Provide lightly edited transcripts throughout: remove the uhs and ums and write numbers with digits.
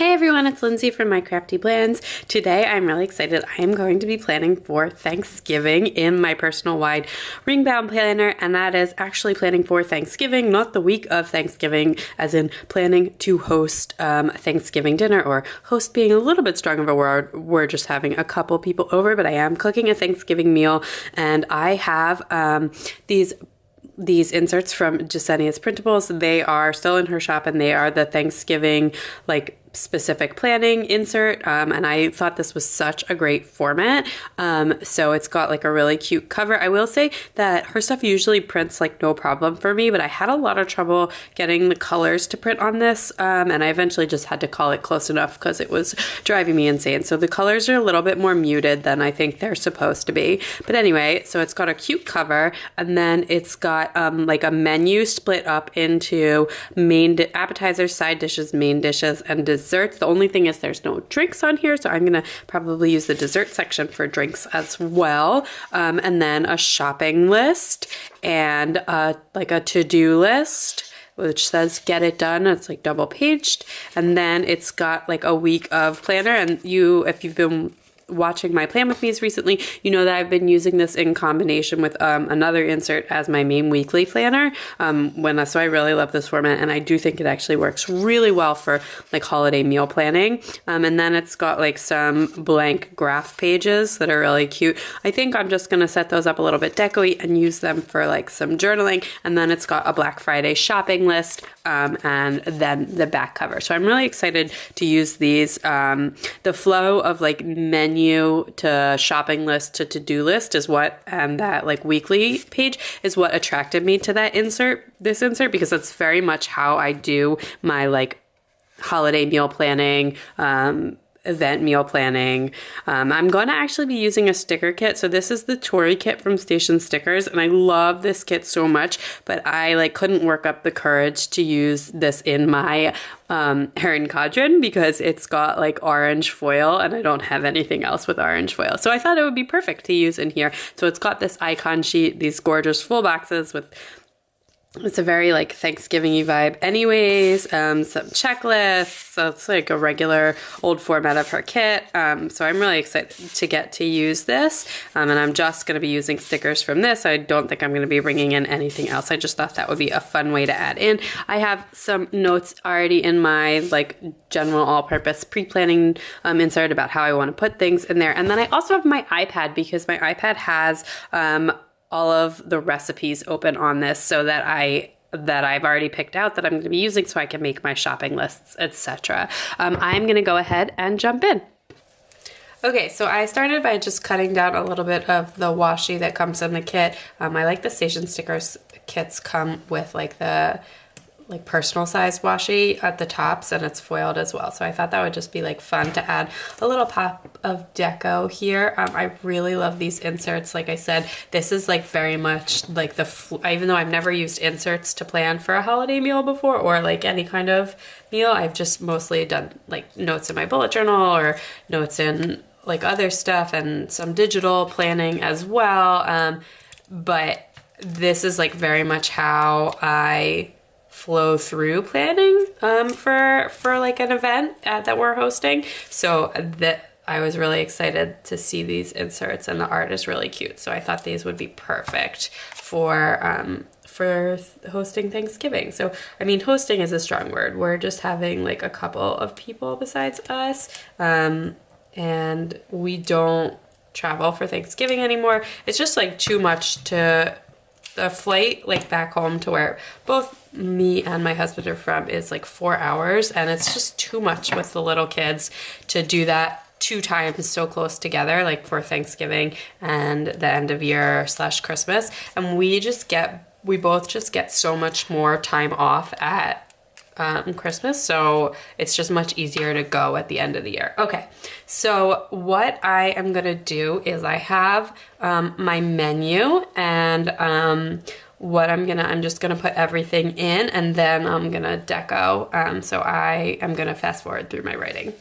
Hey everyone, it's Lindsay from My Crafty Plans. Today I'm really excited. I am going to be planning for Thanksgiving in my personal wide ring bound planner, and that is actually planning for Thanksgiving, not the week of Thanksgiving, as in planning to host Thanksgiving dinner, or host being a little bit strong of a word. We're just having a couple people over, but I am cooking a Thanksgiving meal, and I have these inserts from Jesenia's Printables. They are still in her shop, and they are the Thanksgiving specific planning insert, and I thought this was such a great format. So it's got a really cute cover. I will say that her stuff usually prints no problem for me, but I had a lot of trouble getting the colors to print on this, and I eventually just had to call it close enough because it was driving me insane. So the colors are a little bit more muted than I think they're supposed to be. But anyway, so it's got a cute cover, and then it's got a menu split up into appetizers, side dishes, main dishes, and desserts. The only thing is there's no drinks on here, so I'm gonna probably use the dessert section for drinks as well. And then a shopping list and a to-do list, which says get it done. It's double paged, and then it's got a week of planner. And if you've been watching my plan with me's recently, you know that I've been using this in combination with another insert as my main weekly planner. So I really love this format, and I do think it actually works really well for holiday meal planning. And then it's got some blank graph pages that are really cute. I think I'm just gonna set those up a little bit deco-y and use them for some journaling. And then it's got a Black Friday shopping list, and then the back cover. So I'm really excited to use these. The flow of menu to shopping list to to-do list is what, and that weekly page is what attracted me to this insert, because that's very much how I do my holiday meal planning, event meal planning. I'm going to actually be using a sticker kit. So this is the Tory kit from Station Stickers, and I love this kit so much, but I couldn't work up the courage to use this in my Erin Cadron, because it's got orange foil, and I don't have anything else with orange foil. So I thought it would be perfect to use in here. So it's got this icon sheet, these gorgeous full boxes with, it's a very Thanksgiving-y vibe anyways, some checklists. So it's a regular old format of her kit. So I'm really excited to get to use this. And I'm just going to be using stickers from this. I don't think I'm going to be bringing in anything else. I just thought that would be a fun way to add in. I have some notes already in my general all-purpose pre-planning insert about how I want to put things in there. And then I also have my iPad, because my iPad has all of the recipes open on this, so that I've already picked out that I'm going to be using, so I can make my shopping lists, etc. I'm going to go ahead and jump in. Okay, so I started by just cutting down a little bit of the washi that comes in the kit. I like the Station Stickers kits come with the personal size washi at the tops, and it's foiled as well. So I thought that would just be fun to add a little pop of deco here. I really love these inserts. Like I said, this is very much even though I've never used inserts to plan for a holiday meal before, or any kind of meal, I've just mostly done notes in my bullet journal, or notes in other stuff, and some digital planning as well. But this is very much how I flow through planning for an event that we're hosting. So that I was really excited to see these inserts, and the art is really cute. So I thought these would be perfect for hosting Thanksgiving. So I mean, hosting is a strong word. We're just having a couple of people besides us, and we don't travel for Thanksgiving anymore. It's just too much to the flight back home to where both me and my husband are from is 4 hours, and it's just too much with the little kids to do that 2 times so close together, for Thanksgiving and the end of year / Christmas. And we both just get so much more time off at Christmas, so it's just much easier to go at the end of the year. Okay, so what I am gonna do is I have my menu, and I'm just gonna put everything in, and then I'm gonna deco. So I am gonna fast forward through my writing.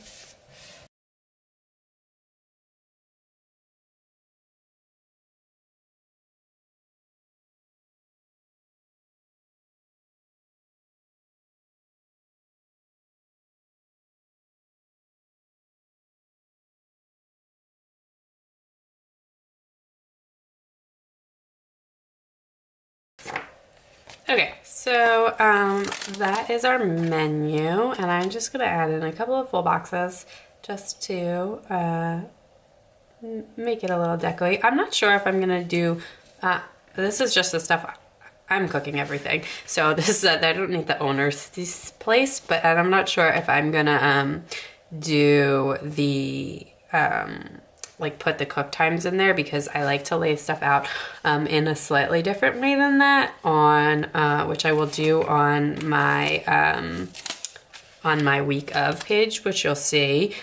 Okay, so that is our menu, and I'm just gonna add in a couple of full boxes just to make it a little decoy. I'm not sure if I'm gonna do, this is just the stuff, I'm cooking everything. So this is, I don't need the owner's place, but I'm not sure if I'm gonna do the, like put the cook times in there because I like to lay stuff out in a slightly different way than that on, which I will do on my week of page, which you'll see.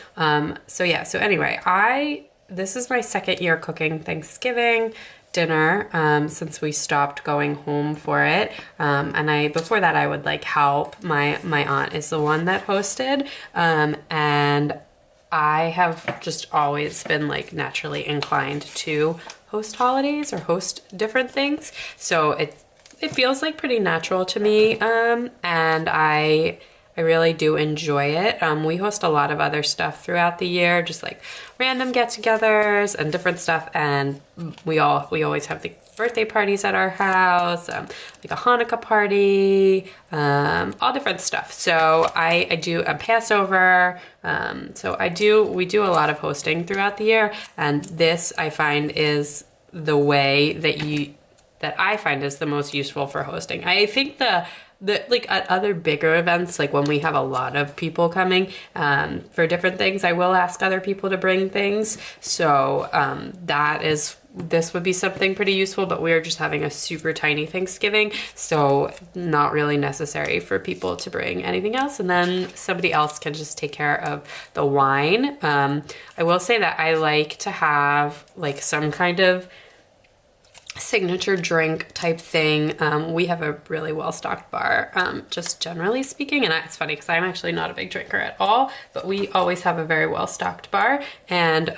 So yeah, so anyway, this is my second year cooking Thanksgiving dinner since we stopped going home for it. And before that I would like help. My aunt is the one that hosted, and I have just always been like naturally inclined to host holidays or host different things. So it feels like pretty natural to me, and I really do enjoy it. We host a lot of other stuff throughout the year, just like random get-togethers and different stuff, and we always have the birthday parties at our house, like a Hanukkah party, all different stuff. So I do a Passover. So we do a lot of hosting throughout the year, and this I find is the way that I find is the most useful for hosting. I think the like at other bigger events, like when we have a lot of people coming for different things, I will ask other people to bring things. So this would be something pretty useful, but we're just having a super tiny Thanksgiving, so not really necessary for people to bring anything else, and then somebody else can just take care of the wine. I will say that I like to have like some kind of signature drink type thing. We have a really well-stocked bar, just generally speaking, and it's funny because I'm actually not a big drinker at all, but we always have a very well-stocked bar, and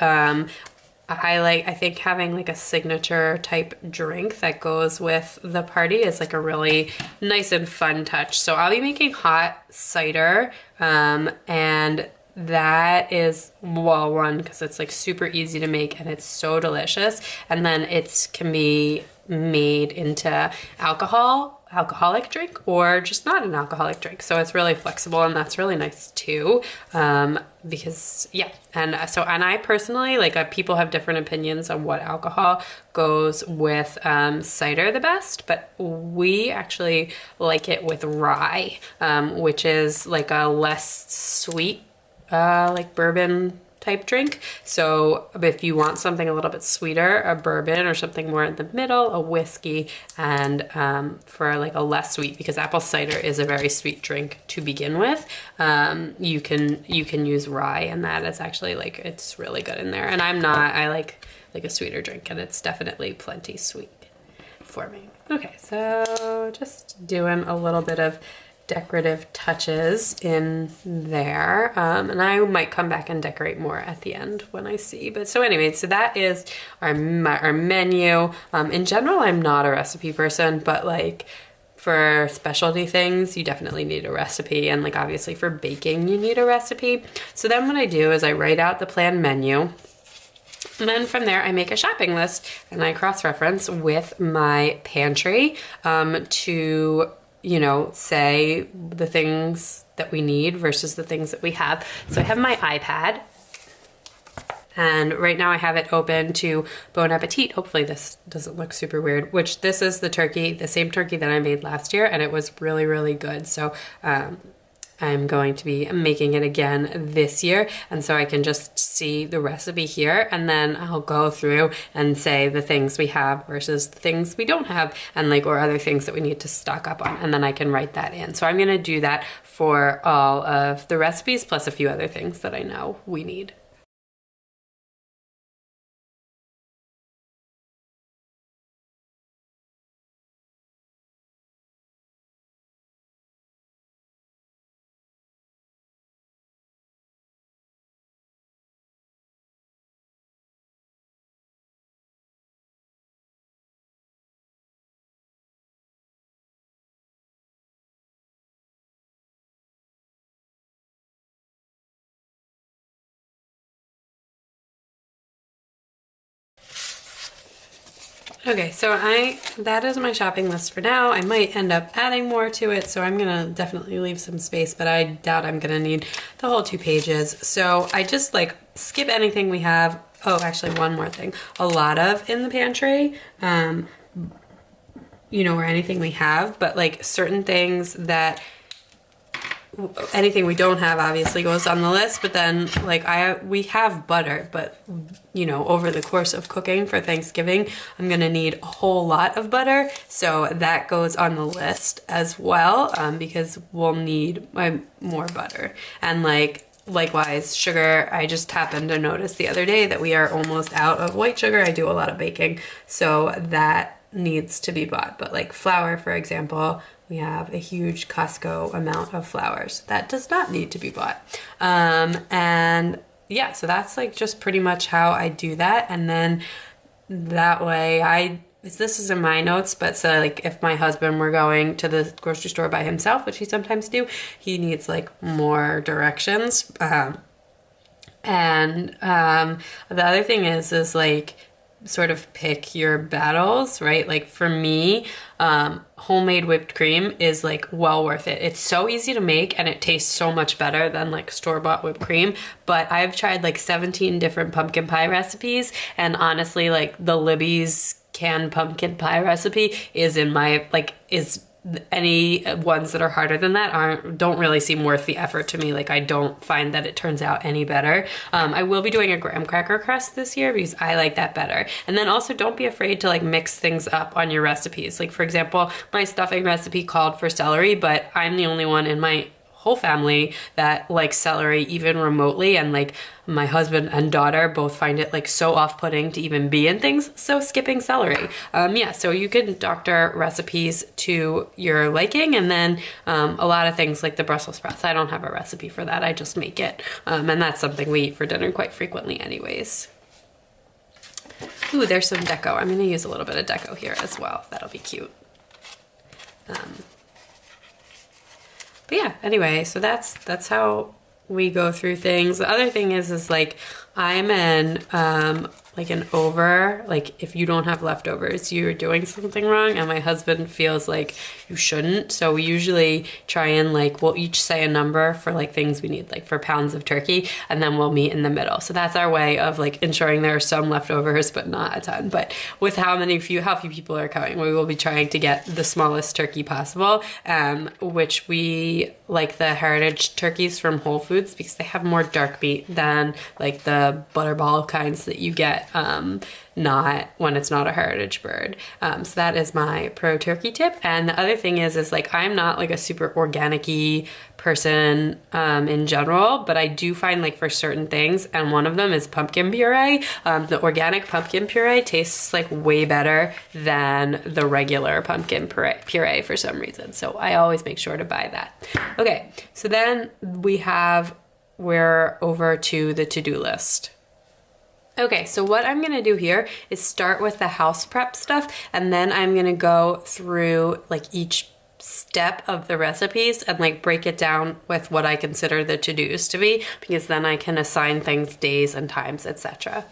I think having like a signature type drink that goes with the party is like a really nice and fun touch. So I'll be making hot cider, and that is, well, one, because it's like super easy to make and it's so delicious, and then it can be made into alcoholic drink or just not an alcoholic drink. So it's really flexible, and that's really nice too. Because yeah, and I personally like, people have different opinions on what alcohol goes with cider the best, but we actually like it with rye, which is like a less sweet like bourbon type drink. So if you want something a little bit sweeter, a bourbon, or something more in the middle, a whiskey, and for like a less sweet, because apple cider is a very sweet drink to begin with, you can use rye, and that is actually like, it's really good in there. And I like a sweeter drink, and it's definitely plenty sweet for me. Okay, so just doing a little bit of decorative touches in there, and I might come back and decorate more at the end when I see. But so anyway, so that is our menu. In general, I'm not a recipe person, but like for specialty things, you definitely need a recipe, and like obviously for baking, you need a recipe. So then what I do is I write out the planned menu, and then from there I make a shopping list, and I cross-reference with my pantry to, you know, say the things that we need versus the things that we have. So I have my iPad, and right now I have it open to Bon Appetit. Hopefully this doesn't look super weird, which this is the turkey, the same turkey that I made last year, and it was really, really good. So I'm going to be making it again this year, and so I can just see the recipe here, and then I'll go through and say the things we have versus the things we don't have, and like, or other things that we need to stock up on, and then I can write that in. So I'm gonna do that for all of the recipes, plus a few other things that I know we need. Okay, so that is my shopping list for now. I might end up adding more to it, so I'm gonna definitely leave some space, but I doubt I'm gonna need the whole 2 pages. So I just like skip anything we have. Oh, actually one more thing. A lot of in the pantry, you know, or anything we have, but like certain things that anything we don't have obviously goes on the list, but then like we have butter, but you know, over the course of cooking for Thanksgiving, I'm gonna need a whole lot of butter, so that goes on the list as well, because we'll need more butter. And like likewise, sugar, I just happened to notice the other day that we are almost out of white sugar. I do a lot of baking, so that needs to be bought. But like flour, for example, we have a huge Costco amount of flours that does not need to be bought. And yeah, so that's like just pretty much how I do that. And then that way this is in my notes, but so like if my husband were going to the grocery store by himself, which he sometimes do, he needs like more directions. And the other thing is like sort of pick your battles, right? Like for me, homemade whipped cream is like well worth it. It's so easy to make and it tastes so much better than like store-bought whipped cream. But I've tried like 17 different pumpkin pie recipes, and honestly, like the Libby's canned pumpkin pie recipe is any ones that are harder than that don't really seem worth the effort to me. Like I don't find that it turns out any better. I will be doing a graham cracker crust this year because I like that better. And then also don't be afraid to like mix things up on your recipes. Like for example, my stuffing recipe called for celery, but I'm the only one in my whole family that likes celery even remotely, and like my husband and daughter both find it like so off-putting to even be in things, so skipping celery. Yeah, so you can doctor recipes to your liking, and then a lot of things like the Brussels sprouts, I don't have a recipe for that, I just make it, and that's something we eat for dinner quite frequently anyways. Ooh, there's some deco. I'm gonna use a little bit of deco here as well. That'll be cute. But yeah, anyway, so that's how we go through things. The other thing is like I'm like if you don't have leftovers, you're doing something wrong, and my husband feels like you shouldn't. So we usually try and like, we'll each say a number for like things we need, like for pounds of turkey, and then we'll meet in the middle. So that's our way of like ensuring there are some leftovers, but not a ton. But with how few people are coming, we will be trying to get the smallest turkey possible, which we like the heritage turkeys from Whole Foods because they have more dark meat than like the butterball kinds that you get not when it's not a heritage bird. So that is my pro turkey tip. And the other thing is like I'm not like a super organic-y person in general, but I do find like for certain things, and one of them is pumpkin puree. The organic pumpkin puree tastes like way better than the regular pumpkin puree for some reason. So I always make sure to buy that. Okay, so then we're over to the to-do list. Okay, so what I'm gonna do here is start with the house prep stuff, and then I'm gonna go through like each step of the recipes and like break it down with what I consider the to-dos to be, because then I can assign things days and times, etc.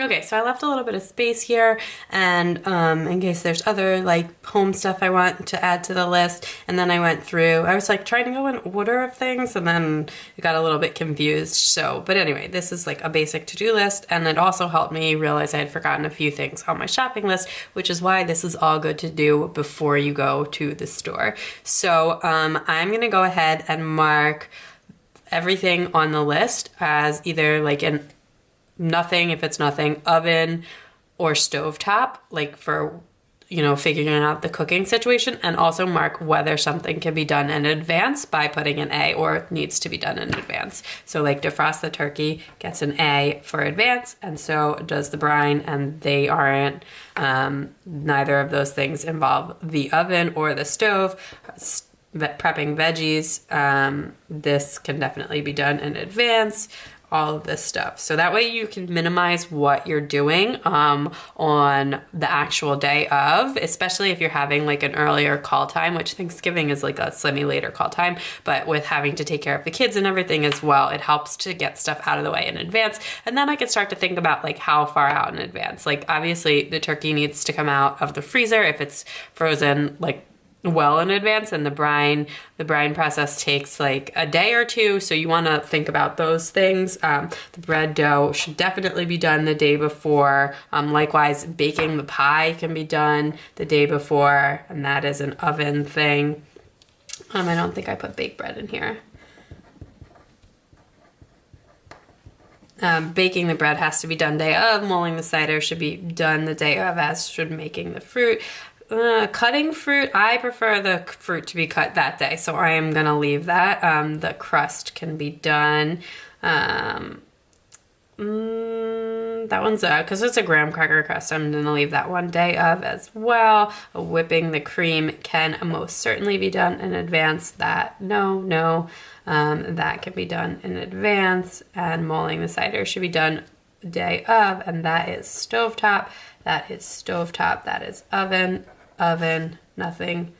Okay, so I left a little bit of space here, and in case there's other like home stuff I want to add to the list. And then I went through, I was like trying to go in order of things, and then it got a little bit confused. So, but anyway, this is like a basic to-do list, and it also helped me realize I had forgotten a few things on my shopping list, which is why this is all good to do before you go to the store. So I'm gonna go ahead and mark everything on the list as either like an nothing, if it's nothing, oven or stovetop, like for figuring out the cooking situation, and also mark whether something can be done in advance by putting an A or needs to be done in advance. So like defrost the turkey gets an A for advance, and so does the brine, and they aren't, neither of those things involve the oven or the stove. Prepping veggies, this can definitely be done in advance, all of this stuff. So that way you can minimize what you're doing on the actual day of, especially if you're having like an earlier call time, which Thanksgiving is like a slightly later call time, but with having to take care of the kids and everything as well, it helps to get stuff out of the way in advance. And then I can start to think about like how far out in advance. Like obviously the turkey needs to come out of the freezer if it's frozen like well in advance, and the brine process takes like a day or two, so you want to think about those things. The bread dough should definitely be done the day before. Likewise, baking the pie can be done the day before, and that is an oven thing. I don't think I put baked bread in here. Baking the bread has to be done day of. Mulling the cider should be done the day of, as should making the fruit. Cutting fruit, I prefer the fruit to be cut that day, so I am gonna leave that. The crust can be done. That one's because it's a graham cracker crust, I'm gonna leave that one day of as well. Whipping the cream can most certainly be done in advance. That that can be done in advance. And mulling the cider should be done day of, and that is stovetop. That is stovetop. That is oven. Nothing.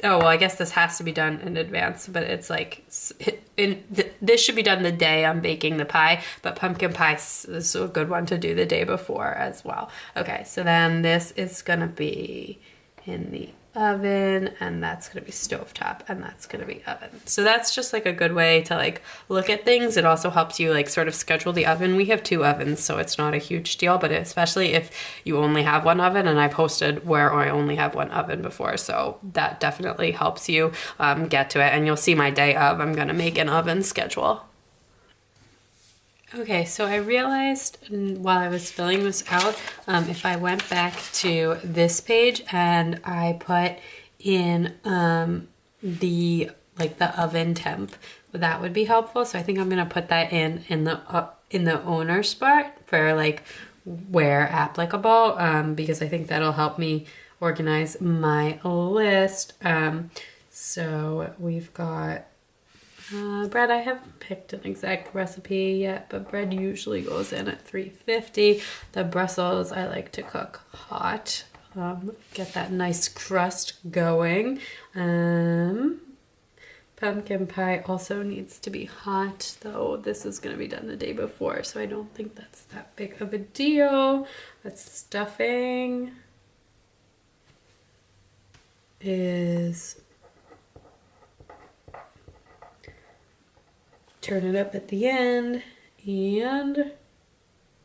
Oh, well, I guess this has to be done in advance, but it's like, this should be done the day I'm baking the pie, but pumpkin pie is a good one to do the day before as well. Okay, so then this is gonna be in the oven, and that's gonna be stovetop, and that's gonna be oven. So that's just like a good way to like look at things. It also helps you like sort of schedule the oven. We have 2 ovens, so it's not a huge deal, but especially if you only have 1 oven, and I've hosted where I only have 1 oven before, so that definitely helps you get to it. And you'll see my day of, I'm gonna make an oven schedule. Okay, so I realized while I was filling this out, if I went back to this page and I put in the oven temp, that would be helpful. So I think I'm gonna put that in the owner spot for like where applicable, because I think that'll help me organize my list. So we've got bread. I haven't picked an exact recipe yet, but bread usually goes in at 350. The Brussels I like to cook hot. Get that nice crust going. Pumpkin pie also needs to be hot, though this is going to be done the day before, so I don't think that's that big of a deal. But stuffing is... turn it up at the end, and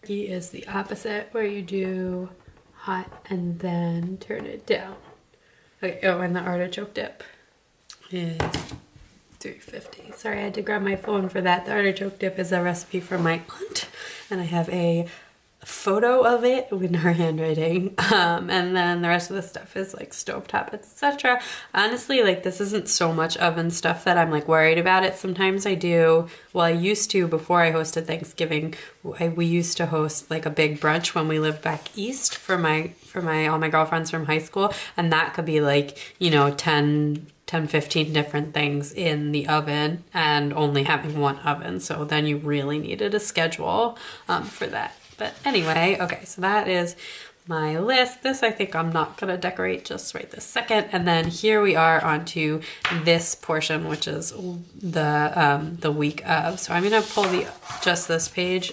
turkey is the opposite, where you do hot and then turn it down. Okay, oh, and the artichoke dip is 350. Sorry, I had to grab my phone for that. The artichoke dip is a recipe from my aunt, and I have a photo of it in her handwriting, and then the rest of the stuff is like stovetop, etc. Honestly, like this isn't so much oven stuff that I'm like worried about it. Sometimes I do, well, I used to before I hosted Thanksgiving. We used to host like a big brunch when we lived back east for all my girlfriends from high school, and that could be like 10, 15 different things in the oven, and only having 1 oven, so then you really needed a schedule for that. But anyway, okay, so that is my list. This I think I'm not gonna decorate just right this second. And then here we are onto this portion, which is the week of. So I'm gonna pull just this page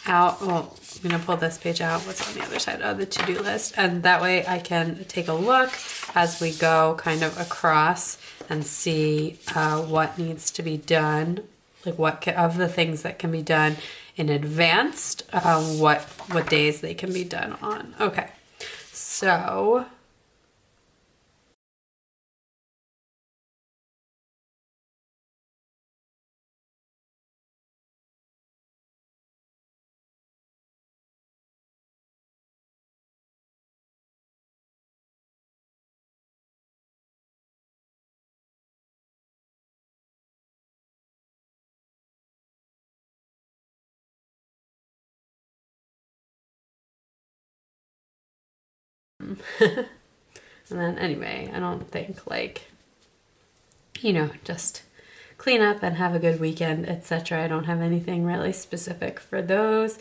out. Well, I'm gonna pull this page out. What's on the other side of the to-do list? And that way I can take a look as we go kind of across and see what needs to be done, like what of the things that can be done in advance, what days they can be done on. Okay, so And then anyway, I don't think like, you know, just clean up and have a good weekend, etc. I don't have anything really specific for those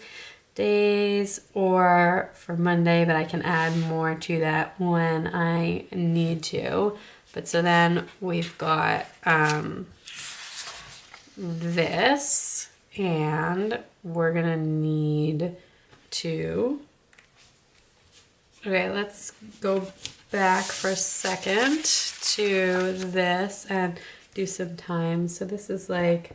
days or for Monday, but I can add more to that when I need to. But so then we've got this, and we're gonna need to, okay, let's go back for a second to this and do some time. So this is like,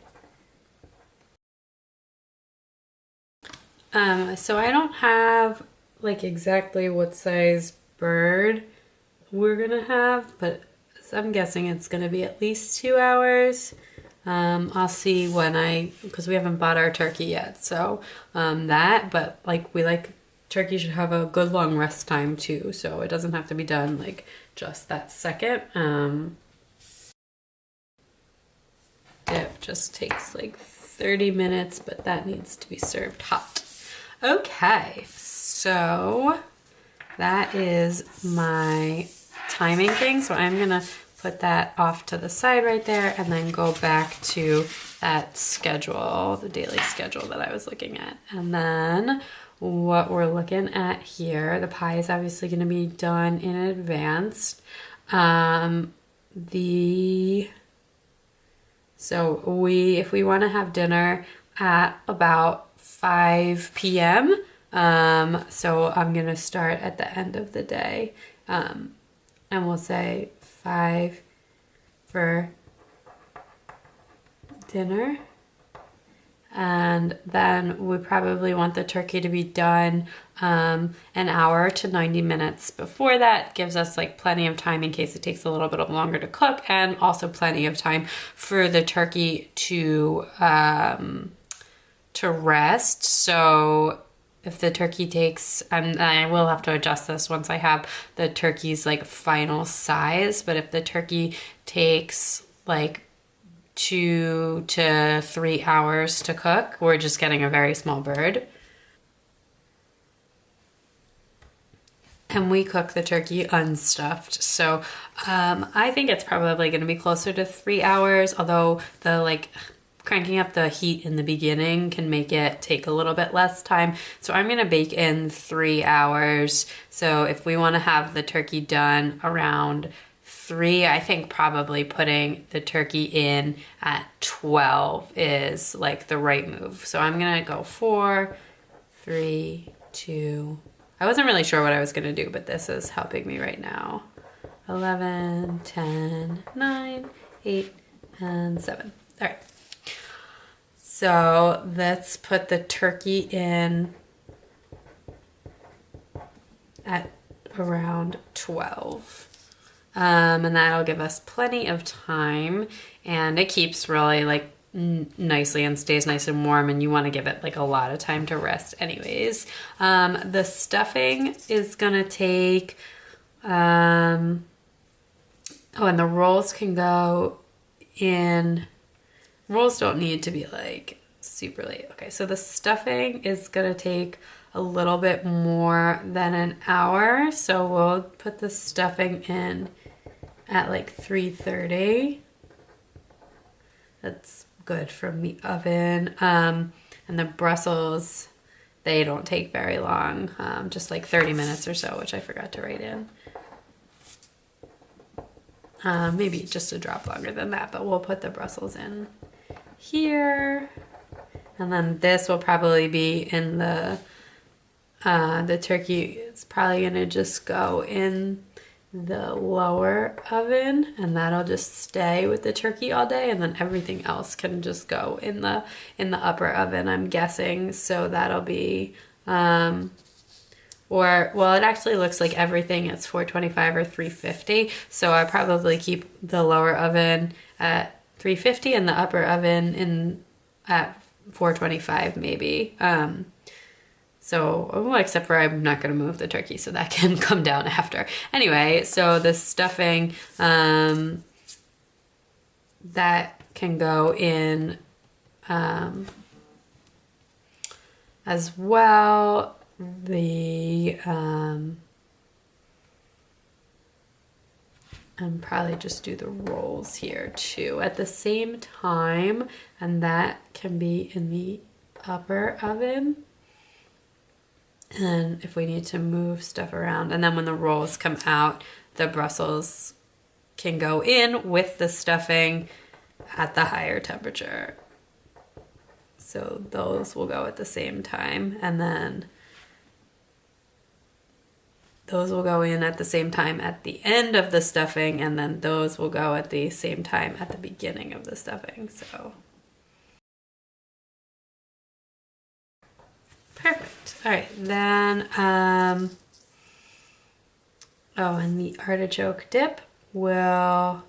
so I don't have like exactly what size bird we're gonna have, but I'm guessing it's gonna be at least 2 hours. I'll see when because we haven't bought our turkey yet, so but like we like turkey should have a good long rest time too, so it doesn't have to be done like just that second. It just takes like 30 minutes, but that needs to be served hot. Okay, so that is my timing thing. So I'm gonna put that off to the side right there and then go back to that schedule, the daily schedule that I was looking at. And then what we're looking at here, the pie is obviously gonna be done in advance. So if we want to have dinner at about 5 p.m., so I'm going to start at the end of the day, and we'll say 5 for dinner. And then we probably want the turkey to be done an hour to 90 minutes before that. Gives us like plenty of time in case it takes a little bit longer to cook, and also plenty of time for the turkey to rest. So if the turkey takes, and I will have to adjust this once I have the turkey's like final size, but if the turkey takes like 2 to 3 hours to cook, we're just getting a very small bird. And we cook the turkey unstuffed. So I think it's probably going to be closer to 3 hours, although the like cranking up the heat in the beginning can make it take a little bit less time. So I'm going to bake in 3 hours. So if we want to have the turkey done around 3, I think probably putting the turkey in at 12 is like the right move. So I'm gonna go 4, 3, 2. I wasn't really sure what I was gonna do, but this is helping me right now. 11, 10, 9, 8, and 7. All right. So let's put the turkey in at around 12. And that'll give us plenty of time, and it keeps really like nicely and stays nice and warm, and you want to give it like a lot of time to rest anyways. The stuffing is gonna take oh, and the rolls can go in. Rolls don't need to be like super late. Okay, so the stuffing is gonna take a little bit more than an hour, so we'll put the stuffing in at like 3:30. That's good from the oven. And the Brussels, they don't take very long, just like 30 minutes or so, which I forgot to write in. Maybe just a drop longer than that, but we'll put the Brussels in here. And then this will probably be in the turkey is probably gonna just go in the lower oven, and that'll just stay with the turkey all day, and then everything else can just go in the upper oven, I'm guessing. So that'll be well, it actually looks like everything it's 425 or 350, so I probably keep the lower oven at 350 and the upper oven at 425 maybe. So, well, except for I'm not going to move the turkey, so that can come down after. Anyway, so the stuffing, that can go in as well. The and probably just do the rolls here too at the same time, and that can be in the upper oven. And if we need to move stuff around, and then when the rolls come out, the Brussels can go in with the stuffing at the higher temperature. So those will go at the same time, and then those will go in at the same time at the end of the stuffing, and then those will go at the same time at the beginning of the stuffing. So perfect. All right, then oh, and the artichoke dip will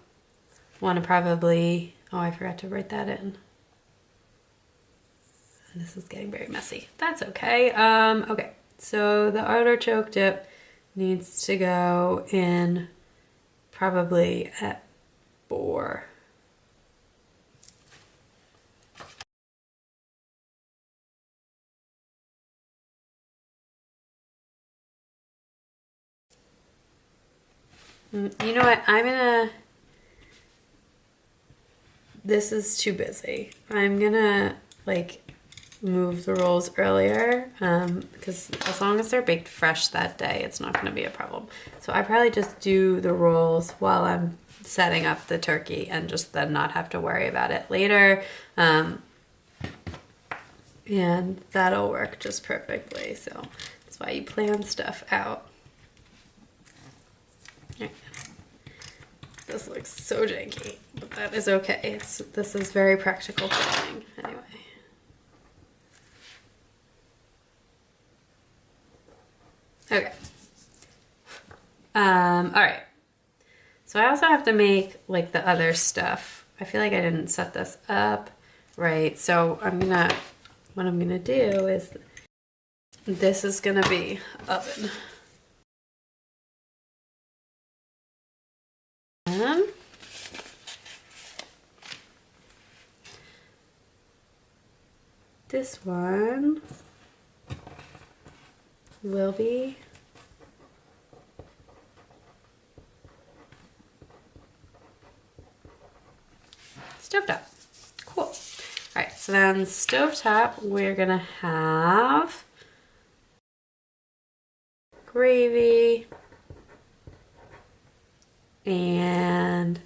want to probably, oh, I forgot to write that in. This is getting very messy. That's okay. Okay, so the artichoke dip needs to go in probably at 4. You know what? This is too busy. I'm gonna like move the rolls earlier because as long as they're baked fresh that day, it's not going to be a problem. So I probably just do the rolls while I'm setting up the turkey and just then not have to worry about it later. And that'll work just perfectly. So that's why you plan stuff out. This looks so janky, but that is okay. This is very practical planning anyway. Okay. All right. So I also have to make like the other stuff. I feel like I didn't set this up right. So what I'm gonna do is, this is gonna be oven. This one will be stovetop. Cool. All right, so then stovetop, we're gonna have gravy and,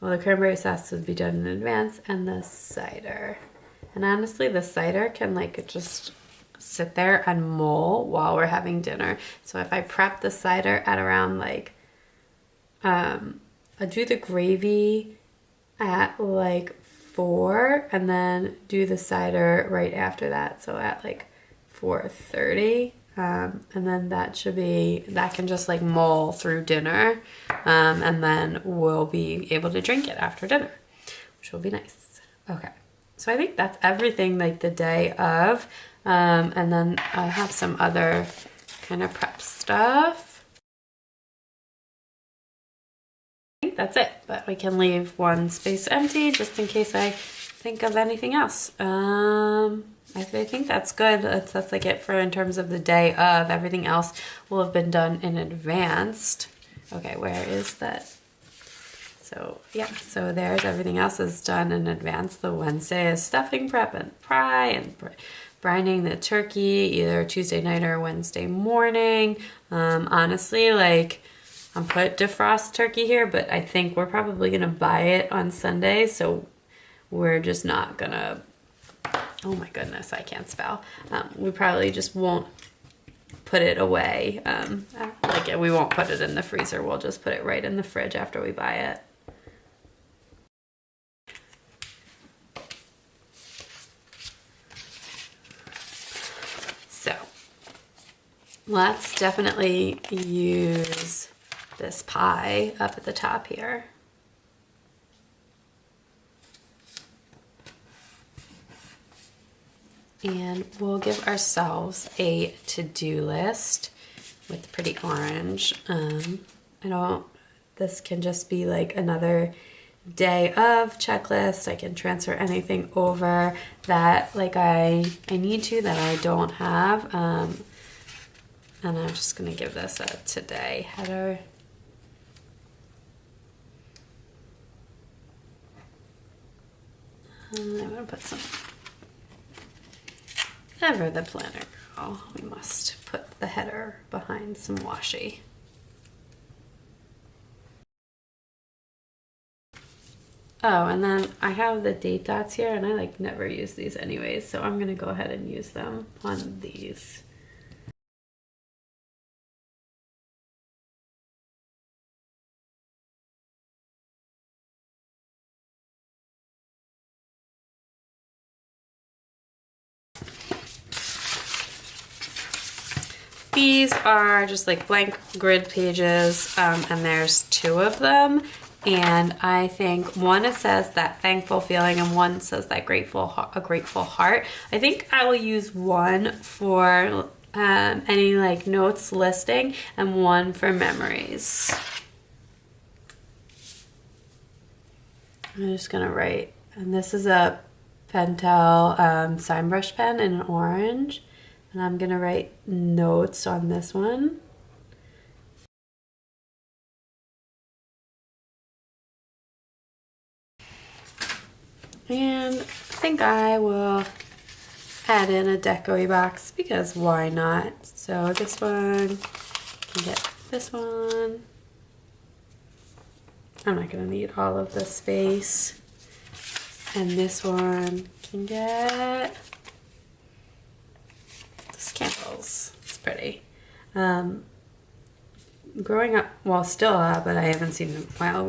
well, the cranberry sauce would be done in advance, and the cider. And honestly, the cider can like just sit there and mull while we're having dinner. So if I prep the cider at around like, I do the gravy at like 4 and then do the cider right after that. So at like 4:30. And then that can just like mull through dinner. And then we'll be able to drink it after dinner, which will be nice. Okay. So I think that's everything like the day of. And then I have some other kind of prep stuff. I think that's it, but we can leave one space empty just in case I think of anything else. I think that's good. That's like it for in terms of the day of. Everything else will have been done in advance. Okay, where is that? So yeah, so there's everything else is done in advance. The Wednesday is stuffing prep and fry and brining the turkey either Tuesday night or Wednesday morning. Honestly, like I'm put defrost turkey here, but I think we're probably gonna buy it on Sunday, so we're just not gonna, oh my goodness, I can't spell. We probably just won't put it away. Like we won't put it in the freezer. We'll just put it right in the fridge after we buy it. So let's definitely use this pie up at the top here. And we'll give ourselves a to-do list with pretty orange. This can just be like another day of checklist. I can transfer anything over that like I need to that I don't have. And I'm just gonna give this a today header. I'm gonna put some, ever the planner girl, we must put the header behind some washi. Oh, and then I have the date dots here, and I like never use these anyways, so I'm gonna go ahead and use them on these. These are just like blank grid pages, and there's 2 of them. And I think one says that thankful feeling and one says that grateful heart. I think I will use one for any like notes listing and one for memories. I'm just gonna write, and this is a Pentel sign brush pen in orange, and I'm gonna write notes on this one. And I think I will add in a deco-y box because why not? So this one can get this one. I'm not gonna need all of the space. And this one can get this candles. It's pretty. Growing up, well, still have, but I haven't seen them.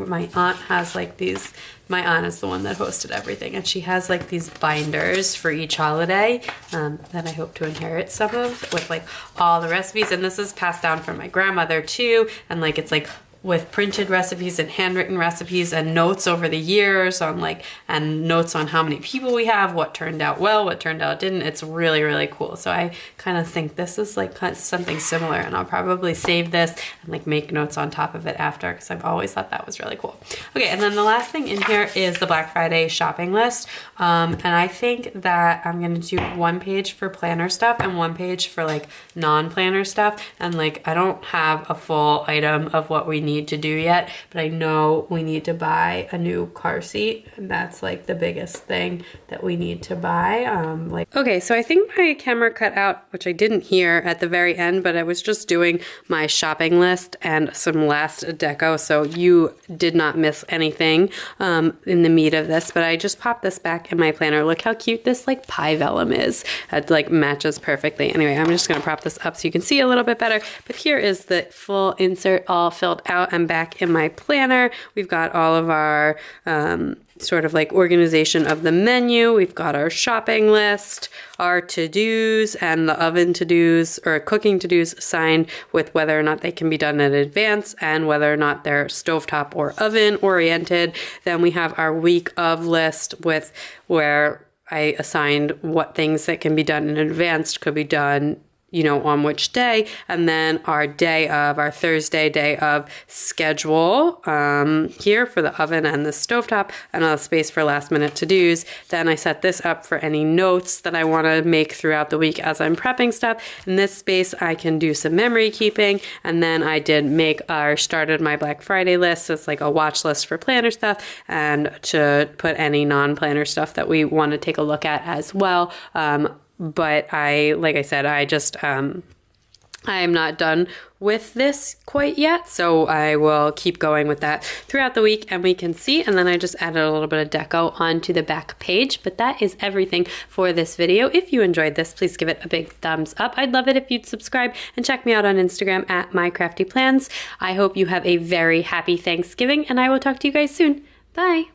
My aunt has like these. My aunt is the one that hosted everything, and she has like these binders for each holiday that I hope to inherit some of, with like all the recipes. And this is passed down from my grandmother too, and like it's like with printed recipes and handwritten recipes and notes over the years on like, and notes on how many people we have, what turned out well, what turned out didn't. It's really, really cool. So I kind of think this is like something similar, and I'll probably save this and like make notes on top of it after, because I've always thought that was really cool. Okay, and then the last thing in here is the Black Friday shopping list. And I think that I'm gonna do 1 page for planner stuff and 1 page for like non-planner stuff. And like, I don't have a full item of what we need to do yet, but I know we need to buy a new car seat, and that's like the biggest thing that we need to buy. Okay, so I think my camera cut out, which I didn't hear at the very end, but I was just doing my shopping list and some last deco, so you did not miss anything in the meat of this. But I just popped this back in my planner. Look how cute this like pie vellum is. It like matches perfectly. Anyway, I'm just gonna prop this up so you can see a little bit better. But here is the full insert all filled out. I'm back in my planner. We've got all of our sort of like organization of the menu. We've got our shopping list, our to-dos, and the oven to-dos or cooking to-dos assigned with whether or not they can be done in advance and whether or not they're stovetop or oven oriented. Then we have our week of list with where I assigned what things that can be done in advance could be done, you know, on which day, and then our day of, our Thursday day of schedule here for the oven and the stovetop, and a space for last minute to-dos. Then I set this up for any notes that I want to make throughout the week as I'm prepping stuff. In this space, I can do some memory keeping, and then I started my Black Friday list. So it's like a watch list for planner stuff, and to put any non-planner stuff that we want to take a look at as well. But like I said, I am not done with this quite yet, so I will keep going with that throughout the week, and we can see. And then I just added a little bit of deco onto the back page. But that is everything for this video. If you enjoyed this, please give it a big thumbs up. I'd love it if you'd subscribe and check me out on Instagram at mycraftyplans. I hope you have a very happy Thanksgiving, and I will talk to you guys soon. Bye.